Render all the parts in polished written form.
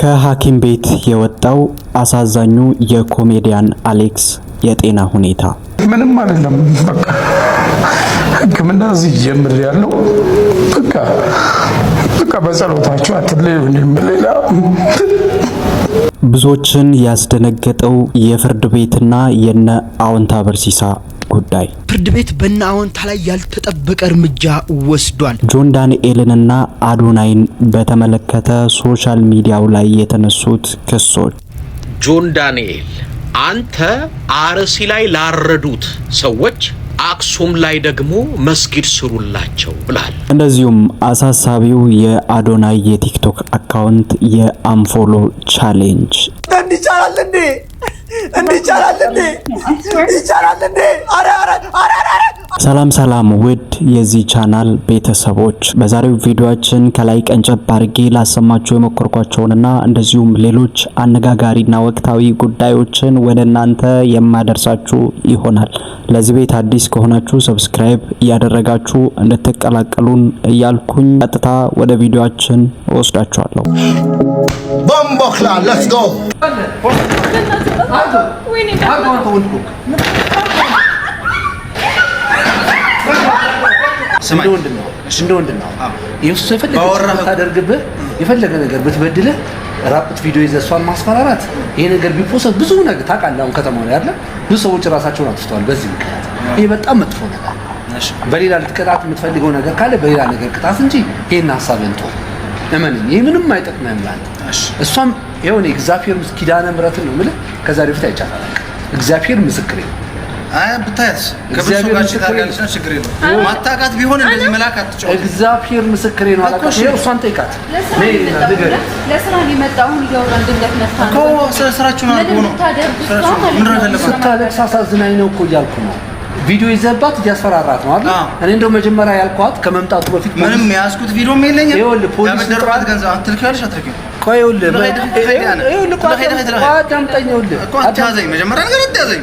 ከሐኪም ቤት የወጣው አሳዛኙ የኮሜዲያን አሌክስ የጤና ሁኔታ ምንም አይደለም። በቃ ሕክምና እዚህ ጀምር ያለው በቃ በጸሎታችሁ አትለዩ። ሌላ ብዙዎችን ያስደነገጠው የፍርድ ቤትና የነ አዎንታ በርሲሳ ጉዳይ። ፍርድ ቤት በእነ አዎንታ ላይ ያልተጠበቀ እርምጃ ወስዷል። ጆን ዳንኤልንና አዶናይን በተመለከተ ሶሻል ሚዲያው ላይ የተነሱት ክሶች። ጆን ዳንኤል አንተ አርሲ ላይ ላረዱት ሰዎች አክሱም ላይ ደግሞ መስጊድ ስሩላቸው ብላል። እንደዚሁም አሳሳቢው የአዶናይ የቲክቶክ አካውንት የአንፎሎ ቻሌንጅ እንዲቻላል እንዴ ሰላም ውድ የዚህ ቻናል ቤተሰቦች፣ በዛሬው ቪዲዮአችን ከላይ ቀንጨብ አድርጌ ላሰማችሁ የሞከርኳቸውንና እንደዚሁም ሌሎች አነጋጋሪና ወቅታዊ ጉዳዮችን ወደ እናንተ የማደርሳችሁ ይሆናል። ለዚህ ቤት አዲስ ከሆናችሁ ሰብስክራይብ እያደረጋችሁ እንድትቀላቀሉን እያልኩኝ ቀጥታ ወደ ቪዲዮአችን ወስዳችኋለሁ። ቦምቦክላ ሌትስ ጎ የፈለገ ነገር ብትበድልህ ራቁት ቪዲዮ ይዘህ እሷን ማስፈራራት፣ ይሄ ነገር ቢፖሰት ብዙ ነገር ታውቃለህ። አሁን ከተማው ላይ አይደል ብዙ ሰዎች ራሳቸውን አጥፍተዋል በዚህ ምክንያት። ይሄ በጣም መጥፎ ነገር። በሌላ ልትቀጣት የምትፈልገው ነገር ካለ በሌላ ነገር ቅጣት እንጂ ይሄን ሐሳብህን ተው። እመነኝ፣ ይሄ ምንም አይጠቅምህም ላንተ። እሷም የሆነ እግዚአብሔር ኪዳነ ምሕረትን ነው የምልህ ከዛ በፊት አይቻታል። እግዚአብሔር ምስክሬ ነው። ብታያት ከብዙ ጋር ታርጋለች ነው ችግር የለውም። ማታቃት ቢሆን እንደዚህ መላክ አትጫወት። እግዚአብሔር ምስክሬ ነው። አላውቅም። ይሄ እሷን ጠይቃት። ለስራ ሊመጣው ይገውራል ድንገት መጣ ነው። ስራችሁን አድርጉ ነው። ምንድነው የፈለገው? ስታለቅስ አሳዝናኝ ነው እኮ እያልኩ ነው። ቪዲዮ ይዘባት እያስፈራራት ነው አይደል? እኔ እንደው መጀመሪያ ያልኳት ከመምጣቱ በፊት ምንም ያስኩት ቪዲዮም የለኝም። ይኸውልህ ፖሊስ ጥራት ገንዘብ አትልካለሽ አትልኪም። ቆይ ይኸውልህ አታዘኝ። መጀመሪያ ነገር አታዘኝ።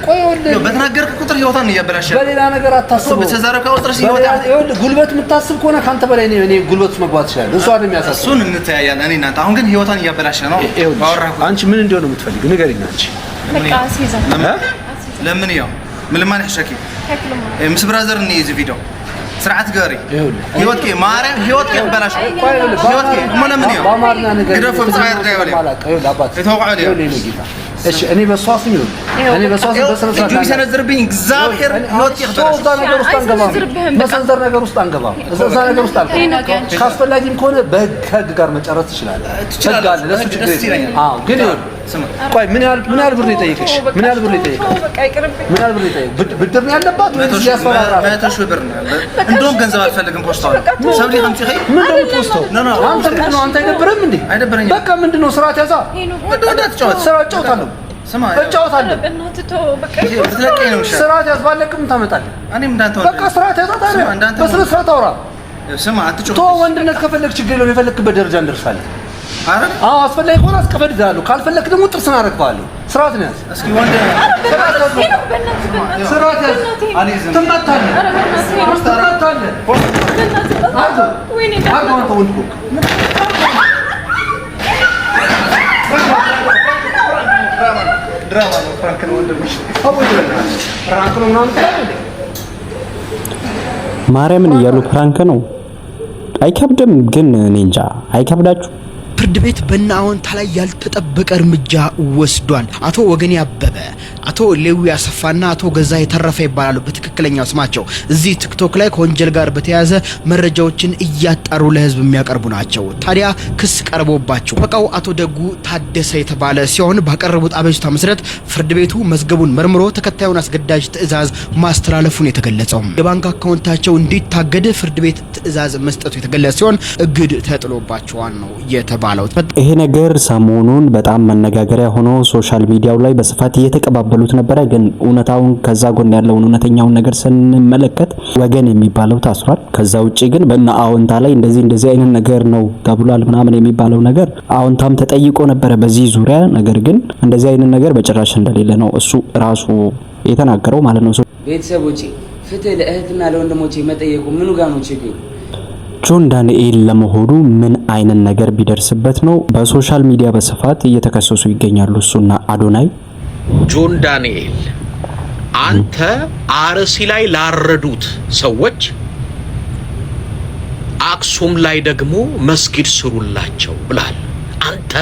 በተናገርክ ቁጥር ህይወቷን እያበላሽ በሌላ ነገር አታስብ። በተዛረከ ቁጥር ይኸውልህ ጉልበት የምታስብ ከሆነ ካንተ በላይ እኔ ጉልበት ውስጥ መግባት ይችላል። እሷ ነው የሚያሳስብ። እሱን እንተያያለን እኔ እናንተ። አሁን ግን ህይወቷን እያበላሽ ነው። አንቺ ምን እንደሆነ የምትፈልጊው ንገሪኝ። አንቺ በቃ ሲዛ ለምን ያው ምን ለማን ሸኪ ምስ ብራዘር እኔ እዚህ ቪዲዮ ስርዓት ጋሪ ህይወት ከ ማርያም ህይወት ከበላሽ ህይወት ከ ምን ለምን ያው ባማርና ነገር ግደፍ ፍጻሜ ጋር ይወለ እሺ እኔ በሷስ ነው እኔ በሷስ በሰነዘር እጁ ይሰነዝርብኝ እግዚአብሔር ህይወት ይኸበላሽ ነገር ውስጥ አንገባም። መሰንዘር ነገር ውስጥ አንገባም። እዛ ነገር ውስጥ አንገባም። ካስፈላጊም ከሆነ በህግ ጋር መጨረስ ትችላለህ። ትችላለህ። ለሱ ችግር የለም። አዎ ግን ቆይ ምን ያህል ብር ይጠይቅሽ? ምን ያህል ብር ይጠይቅሽ? ምን ያህል ብር ይጠይቅ? ብድር ነው ያለባት ወይስ ያስፈራራ? 100 ሺህ ብር ነው። እንደውም ገንዘብ አልፈልግም። ፖስታው ሰው ሊሆን ይችላል። ምን ነው ፖስታው? አንተ አይደብርም እንዴ? አይደብረኝም። በቃ ምንድነው ስርዓት ያዛ። ስርዓት ጫውታለሁ። ስማ እጫወታለሁ። በትለቀኝ ነው ሻ ስርዓት ያስባለቅም ታመጣለህ። እኔም እንዳንተ በቃ ስርዓት ያዛ ታዲያ በስነ ስርዓት አውራ። ስማ አትጮህ። ወንድነት ከፈለክ ችግር የለውም። የፈለክበት ደረጃ እንደርሳለን። አይደል? አዎ አስፈላጊ ከሆነ አስቀበድዳለሁ። ካልፈለክ ደግሞ ጥርስን አረግፋለሁ። ስርዓት ነው ያዝ። እስኪ ወንድ ስርዓት ያዝ። አልይዝም። ትመታለህ። ትመታለህ። አንተ ወንድ እኮ ድራማ ነው። ፍራንክ ነው ወንድምሽ። ፍራንክ ነው ምናምን ማርያምን እያሉ ፍራንክ ነው። አይከብድም ግን እኔ እንጃ አይከብዳችሁ? ፍርድ ቤት በእነ አዎንታ ላይ ያልተጠበቀ እርምጃ ወስዷል። አቶ ወገኔ አበበ፣ አቶ ሌዊ አሰፋና አቶ ገዛ የተረፈ ይባላሉ በትክክለኛው ስማቸው። እዚህ ቲክቶክ ላይ ከወንጀል ጋር በተያያዘ መረጃዎችን እያጣሩ ለህዝብ የሚያቀርቡ ናቸው። ታዲያ ክስ ቀርቦባቸው በቃው አቶ ደጉ ታደሰ የተባለ ሲሆን ባቀረቡት አቤቱታ መሰረት ፍርድ ቤቱ መዝገቡን መርምሮ ተከታዩን አስገዳጅ ትዕዛዝ ማስተላለፉን የተገለጸው የባንክ አካውንታቸው እንዲታገድ ፍርድ ቤት ትዕዛዝ መስጠቱ የተገለጸ ሲሆን እግድ ተጥሎባቸዋል ነው የተባለው። ይሄ ነገር ሰሞኑን በጣም መነጋገሪያ ሆኖ ሶሻል ሚዲያው ላይ በስፋት እየተቀባበሉት ነበር። ግን እውነታውን ከዛ ጎን ያለውን እውነተኛውን ነገር ስንመለከት ወገን የሚባለው ታስሯል። ከዛ ውጪ ግን በእነ አዎንታ ላይ እንደዚህ አይነት ነገር ነው ተብሏል ምናምን የሚባለው ነገር አዎንታም ተጠይቆ ነበር በዚህ ዙሪያ። ነገር ግን እንደዚህ አይነት ነገር በጭራሽ እንደሌለ ነው እሱ ራሱ የተናገረው ማለት ነው። ቤተሰቦቼ ፍትህ ለእህትና ለወንድሞቼ መጠየቁ ምኑ ጋር ነው ችግሩ? ጆን ዳንኤል ለመሆኑ ምን አይነት ነገር ቢደርስበት ነው በሶሻል ሚዲያ በስፋት እየተከሰሱ ይገኛሉ? እሱና አዶናይ። ጆን ዳንኤል አንተ አርሲ ላይ ላረዱት ሰዎች አክሱም ላይ ደግሞ መስጊድ ስሩላቸው ብላል። አንተ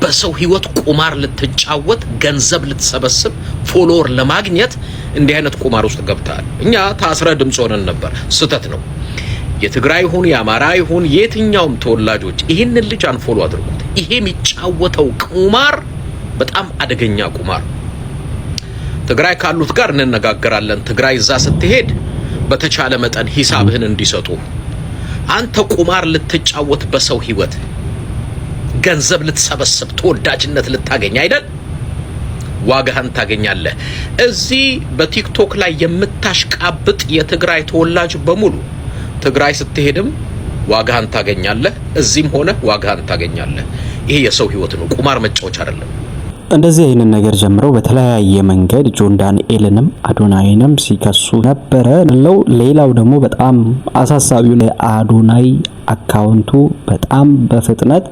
በሰው ህይወት ቁማር ልትጫወት ገንዘብ ልትሰበስብ ፎሎወር ለማግኘት እንዲህ አይነት ቁማር ውስጥ ገብታል። እኛ ታስረ ድምጽ ሆነን ነበር። ስተት ነው። የትግራይ ይሁን የአማራ ይሁን የትኛውም ተወላጆች ይህንን ልጅ አንፎሎ አድርጉት። ይሄ የሚጫወተው ቁማር በጣም አደገኛ ቁማር። ትግራይ ካሉት ጋር እንነጋገራለን። ትግራይ እዛ ስትሄድ በተቻለ መጠን ሂሳብህን እንዲሰጡ። አንተ ቁማር ልትጫወት በሰው ህይወት ገንዘብ ልትሰበስብ ተወዳጅነት ልታገኝ አይደል? ዋጋህን ታገኛለህ። እዚህ በቲክቶክ ላይ የምታሽቃብጥ የትግራይ ተወላጅ በሙሉ ትግራይ ስትሄድም ዋጋህን ታገኛለህ። እዚህም ሆነ ዋጋህን ታገኛለህ። ይሄ የሰው ህይወት ነው፣ ቁማር መጫወቻ አይደለም። እንደዚህ አይነት ነገር ጀምረው በተለያየ መንገድ ጆን ዳንኤልንም አዶናይንም ሲከሱ ነበረ። ሌላው ደግሞ በጣም አሳሳቢው ለአዶናይ አካውንቱ በጣም በፍጥነት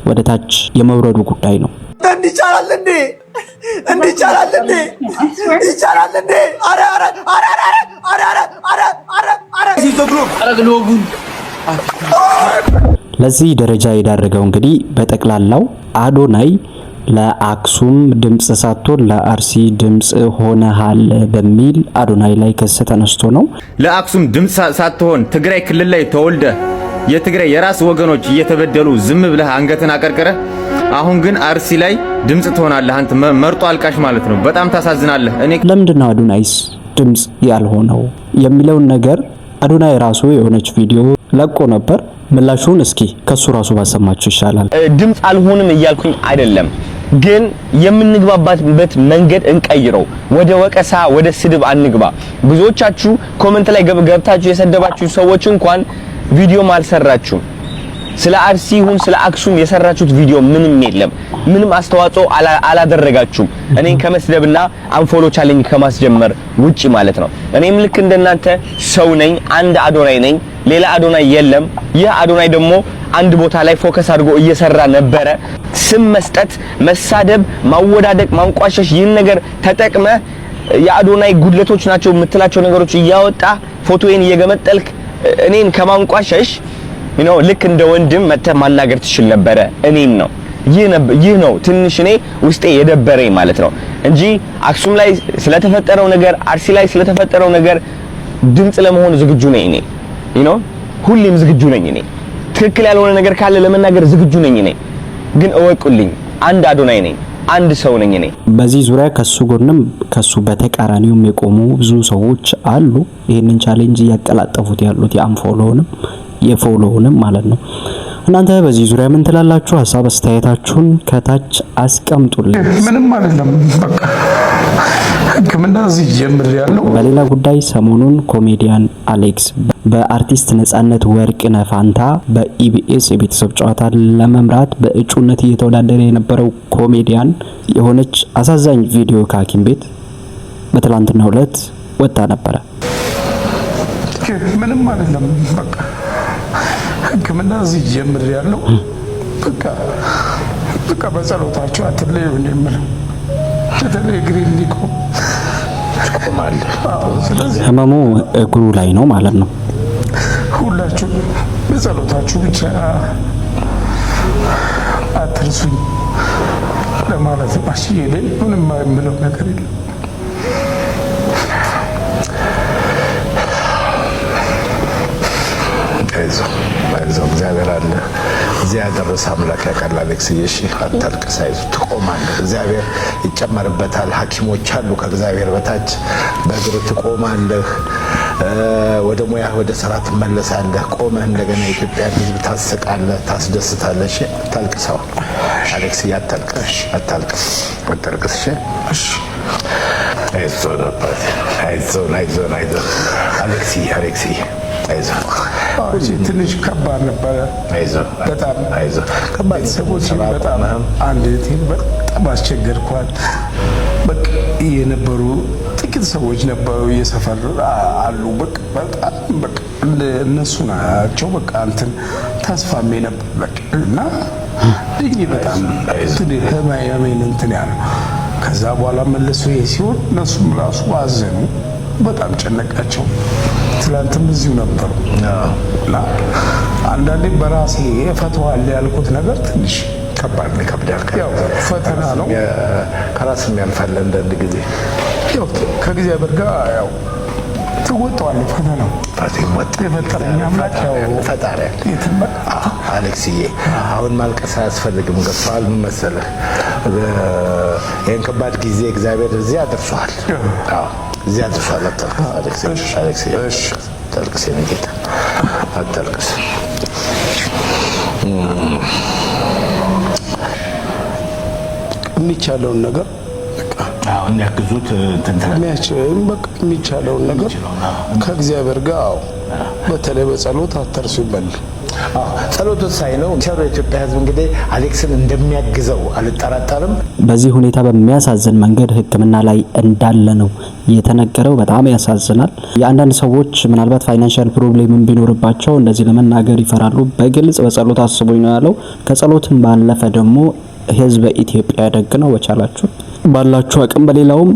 ወደ ታች የመውረዱ ጉዳይ ነው። እንዲቻላል እንዴ? እንዲቻላል እንዴ? ይቻላል እንዴ? አረ አረ አረ አረ አረ አረ አረ አረ ለዚህ ደረጃ የዳረገው እንግዲህ በጠቅላላው አዶናይ ለአክሱም ድምጽ ሳትሆን ለአርሲ ድምጽ ሆነሃል በሚል አዶናይ ላይ ክስ ተነስቶ ነው። ለአክሱም ድምጽ ሳትሆን ትግራይ ክልል ላይ ተወልደ የትግራይ የራስ ወገኖች እየተበደሉ ዝም ብለህ አንገትን አቀርቅረ አሁን ግን አርሲ ላይ ድምጽ ትሆናለህ። አንተ መርጦ አልቃሽ ማለት ነው። በጣም ታሳዝናለህ። እኔ ለምንድነው አዶናይስ ድምጽ ያልሆነው የሚለውን ነገር አዶናይ ራሱ የሆነች ቪዲዮ ለቆ ነበር። ምላሹን እስኪ ከሱ ራሱ ባሰማችሁ ይሻላል። ድምጽ አልሆንም እያልኩኝ አይደለም፣ ግን የምንግባባበት መንገድ እንቀይረው። ወደ ወቀሳ ወደ ስድብ አንግባ። ብዙዎቻችሁ ኮሜንት ላይ ገብታችሁ የሰደባችሁ ሰዎች እንኳን ቪዲዮም አልሰራችሁም። ስለ አርሲ ይሁን ስለ አክሱም የሰራችሁት ቪዲዮ ምንም የለም። ምንም አስተዋጽኦ አላደረጋችሁም። እኔን ከመስደብና አንፎሎ ቻሌንጅ ከማስጀመር ውጪ ማለት ነው። እኔም ልክ እንደናንተ ሰው ነኝ። አንድ አዶናይ ነኝ፣ ሌላ አዶናይ የለም። ይህ አዶናይ ደግሞ አንድ ቦታ ላይ ፎከስ አድርጎ እየሰራ ነበረ። ስም መስጠት፣ መሳደብ፣ ማወዳደቅ፣ ማንቋሸሽ ይህን ነገር ተጠቅመ የአዶናይ ጉድለቶች ናቸው የምትላቸው ነገሮች እያወጣ ፎቶዬን እየገመጠልክ እኔን ከማንቋሸሽ ልክ እንደ ወንድም መተህ ማናገር ትችል ነበረ። እኔን ነው ይህ ነው ትንሽ እኔ ውስጤ የደበረኝ ማለት ነው እንጂ አክሱም ላይ ስለተፈጠረው ነገር፣ አርሲ ላይ ስለተፈጠረው ነገር ድምጽ ለመሆን ዝግጁ ነኝ እኔ። ሁሌም ዝግጁ ነኝ እኔ። ትክክል ያልሆነ ነገር ካለ ለመናገር ዝግጁ ነኝ እኔ። ግን እወቁልኝ፣ አንድ አዶናይ ነኝ፣ አንድ ሰው ነኝ እኔ። በዚህ ዙሪያ ከሱ ጎንም ከሱ በተቃራኒውም የቆሙ ብዙ ሰዎች አሉ። ይሄንን ቻሌንጅ እያቀላጠፉት ያሉት የአንፎሎውንም የፎሎውንም ማለት ነው። እናንተ በዚህ ዙሪያ ምን ትላላችሁ? ሐሳብ አስተያየታችሁን ከታች አስቀምጡልኝ። ምንም አይደለም፣ በቃ ሕክምና እዚህ ጀምር ያለው። በሌላ ጉዳይ ሰሞኑን ኮሜዲያን አሌክስ በአርቲስት ነጻነት ወርቅነህ ፋንታ በኢቢኤስ የቤተሰብ ጨዋታ ለመምራት በእጩነት እየተወዳደረ የነበረው ኮሜዲያን የሆነች አሳዛኝ ቪዲዮ ከሐኪም ቤት በትላንትናው ዕለት ወጣ ነበረ። ምንም አይደለም፣ በቃ ሕክምና እዚህ ጀምር ያለው። በቃ በጸሎታችሁ አትለዩ እንደምለው በተለይ እግሬ እንዲቆም ቆማለሁ። ስለዚህ ህመሙ እግሩ ላይ ነው ማለት ነው። ሁላችሁ በጸሎታችሁ ብቻ አትርሱኝ ለማለት ማሽዬ ላይ ምንም የምለው ነገር የለም። አይዞህ እግዚአብሔር አለ። እዚያ ያደረሰ አምላክ ያውቃል። አሌክስዬ እሺ አታልቅስ፣ አይዞህ ትቆማለህ። እግዚአብሔር ይጨመርበታል። ሐኪሞች አሉ ከእግዚአብሔር በታች። በእግር ትቆማለህ። ወደ ሙያ ወደ ስራ ትመለሳለህ። ቆመህ እንደገና የኢትዮጵያ ሕዝብ ታስቃለህ፣ ታስደስታለህ። እሺ አታልቅስ። አሌክስዬ አታልቅስ፣ አታልቅስ። እሺ አይዞህ አባቴ፣ አይዞህ አሌክስዬ አይዞህ። ትንሽ ከባድ ነበረ። በጣም ከባድ። ቤተሰቦች በጣም አንድ እህቴን በጣም አስቸገርኳት። በቃ የነበሩ ጥቂት ሰዎች ነበሩ የሰፈር አሉ። በቃ በጣም በቃ እነሱ ናቸው በቃ እንትን ተስፋሜ ነበር በቃ እና ድኝ በጣም ህማያሜን እንትን ያለ ከዛ በኋላ መልሶ ሲሆን እነሱም ራሱ አዘኑ። በጣም ጨነቃቸው። ትላንትም እዚሁ ነበሩ እና አንዳንዴ በራሴ ፈተዋል ያልኩት ነገር ትንሽ ከባድ ነው፣ ይከብዳል። ያው ፈተና ነው። ከራስም ያልፋል አንዳንድ ጊዜ ያው ከእግዚአብሔር ጋር ያው ትወጣዋለህ። ፈተናው የፈጠረኝ አምላክ ያው ፈጣሪ አሌክስዬ፣ አሁን ማልቀስ አያስፈልግም። ገብቶሃል? ምን መሰለህ፣ ይህን ከባድ ጊዜ እግዚአብሔር እዚህ አድርሷል። እዚህ አድርሷል። አሌክስዬ አታልቅስ፣ የኔ ጌታ አታልቅስ። የሚቻለውን ነገር እንዲያግዙት የሚቻለውን ነገር ከእግዚአብሔር ጋር በተለይ በጸሎት አትርሱ ይበል። ጸሎት ወሳኝ ነው። ቸሩ የኢትዮጵያ ሕዝብ እንግዲህ አሌክስን እንደሚያግዘው አልጠራጠርም። በዚህ ሁኔታ በሚያሳዝን መንገድ ሕክምና ላይ እንዳለ ነው የተነገረው። በጣም ያሳዝናል። የአንዳንድ ሰዎች ምናልባት ፋይናንሻል ፕሮብሌም ቢኖርባቸው እንደዚህ ለመናገር ይፈራሉ። በግልጽ በጸሎት አስቡኝ ነው ያለው። ከጸሎትም ባለፈ ደግሞ ህዝበ ኢትዮጵያ ደግ ነው። በቻላችሁ ባላችሁ አቅም በሌላውም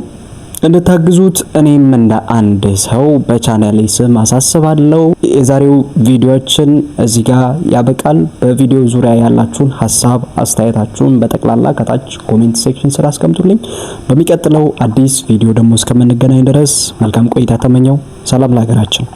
እንድታግዙት እኔም እንደ አንድ ሰው በቻናሌ ስም አሳስባለሁ። የዛሬው ቪዲዮችን እዚህ ጋር ያበቃል። በቪዲዮ ዙሪያ ያላችሁን ሀሳብ አስተያየታችሁን በጠቅላላ ከታች ኮሜንት ሴክሽን ስር አስቀምጡልኝ። በሚቀጥለው አዲስ ቪዲዮ ደግሞ እስከምንገናኝ ድረስ መልካም ቆይታ ተመኘው። ሰላም ለሀገራችን።